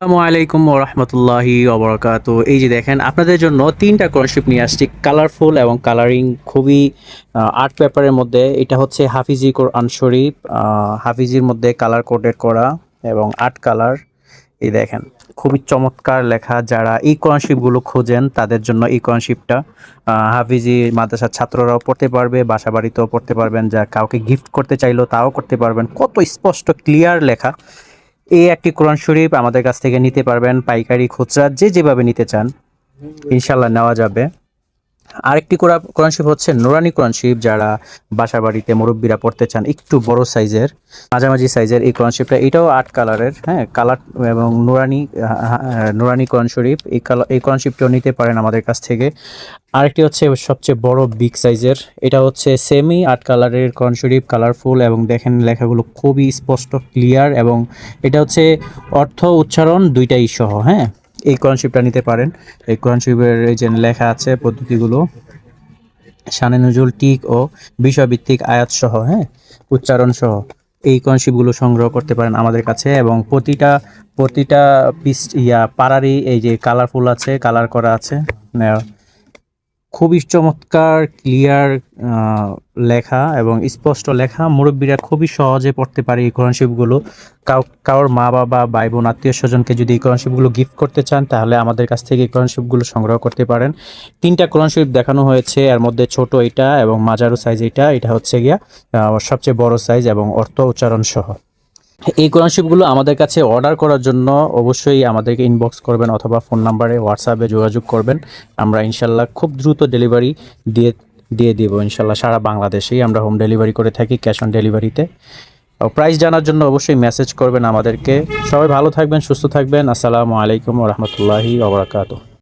আসসালামু আলাইকুম ওয়া রাহমাতুল্লাহি ওয়া বারাকাতুহু। এই যে দেখেন আপনাদের জন্য ৩টা কোরআনশরীফ নিয়ে আসছি। কালারফুল এবং কালারিং খুবই আর্ট পেপারের মধ্যে। এটা হচ্ছে হাফিজি কোরআন শরীফ। হাফিজির মধ্যে কালার কোডেড করা এবং আর্ট কালার। এই দেখেন খুবই চমৎকার লেখা। যারা এই কোরআনশরীফগুলো খোঁজেন তাদের জন্য এই কোরআনশরীফটা হাফিজি মাদ্রাসার ছাত্ররাও পড়তে পারবে, বাসাবাড়িতেও পড়তে পারবেন, যা কাউকে গিফট করতে চাইলেও তাও করতে পারবেন। কত স্পষ্ট ক্লিয়ার লেখা। এই একটি কোরআন শরীফ আমাদের কাছ থেকে নিতে পারবেন, পাইকারি খুচরা যে যেভাবে নিতে চান ইনশাল্লাহ নেওয়া যাবে। আরেকটি কোরআন শরীফ হচ্ছে নুরানি কোরআন শরীফ। যারা বাসা বাড়িতে মুরব্বীরা পড়তে চান একটু বড় সাইজের, মাঝামাঝি সাইজের এই কোরআন শরীফটা, এটাও ৮ কালারের, হ্যাঁ কালার এবং নুরানি কোরআন শরীফ। এই কোরআন শরীফটাও নিতে পারেন আমাদের কাছ থেকে। আরেকটি হচ্ছে সবচেয়ে বড় বিগ সাইজের, এটা হচ্ছে সেমি ৮ কালারের কোরআন শরীফ, কালারফুল এবং দেখেন লেখাগুলো খুবই স্পষ্ট ক্লিয়ার এবং এটা হচ্ছে অর্থ উচ্চারণ দুইটাই সহ। হ্যাঁ, এই কোরআন শরীফটা নিতে পারেন। এই কোরআন শরীফের এই যে লেখা আছে পদ্ধতিগুলো, শানে নুজুল টিক ও বিষয়ভিত্তিক আয়াত সহ, হ্যাঁ উচ্চারণ সহ এই কোরআন শরীফগুলো সংগ্রহ করতে পারেন আমাদের কাছে। এবং প্রতিটা প্রতিটা পিস পাড়ারই এই যে কালারফুল আছে, কালার করা আছে। খুবই চমৎকার ক্লিয়ার লেখা এবং স্পষ্ট লেখা। মুরব্বীরা খুবই সহজে পড়তে পারে এই কোরআন শরীফগুলো। কারোর মা বাবা ভাই বোন আত্মীয় স্বজনকে যদি এই কোরআন শরীফগুলো গিফট করতে চান তাহলে আমাদের কাছ থেকে এই কোরআন শরীফগুলো সংগ্রহ করতে পারেন। 3টা কোরআন শরীফ দেখানো হয়েছে, এর মধ্যে ছোট এটা এবং মাঝারু সাইজ এটা হচ্ছে গিয়া সবচেয়ে বড় সাইজ এবং অর্থ উচ্চারণ সহ। এই কোরআন শরীফগুলো আমাদের কাছে অর্ডার করার জন্য অবশ্যই আমাদেরকে ইনবক্স করবেন অথবা ফোন নাম্বারে হোয়াটসঅ্যাপে যোগাযোগ করবেন। আমরা ইনশাল্লাহ খুব দ্রুত ডেলিভারি দিয়ে দিব ইনশাল্লাহ। সারা বাংলাদেশেই আমরা হোম ডেলিভারি করে থাকি, ক্যাশ অন ডেলিভারিতে। প্রাইস জানার জন্য অবশ্যই মেসেজ করবেন আমাদেরকে। সবাই ভালো থাকবেন, সুস্থ থাকবেন। আসসালামু আলাইকুম ওয়া রাহমাতুল্লাহি ওয়া বারাকাতুহু।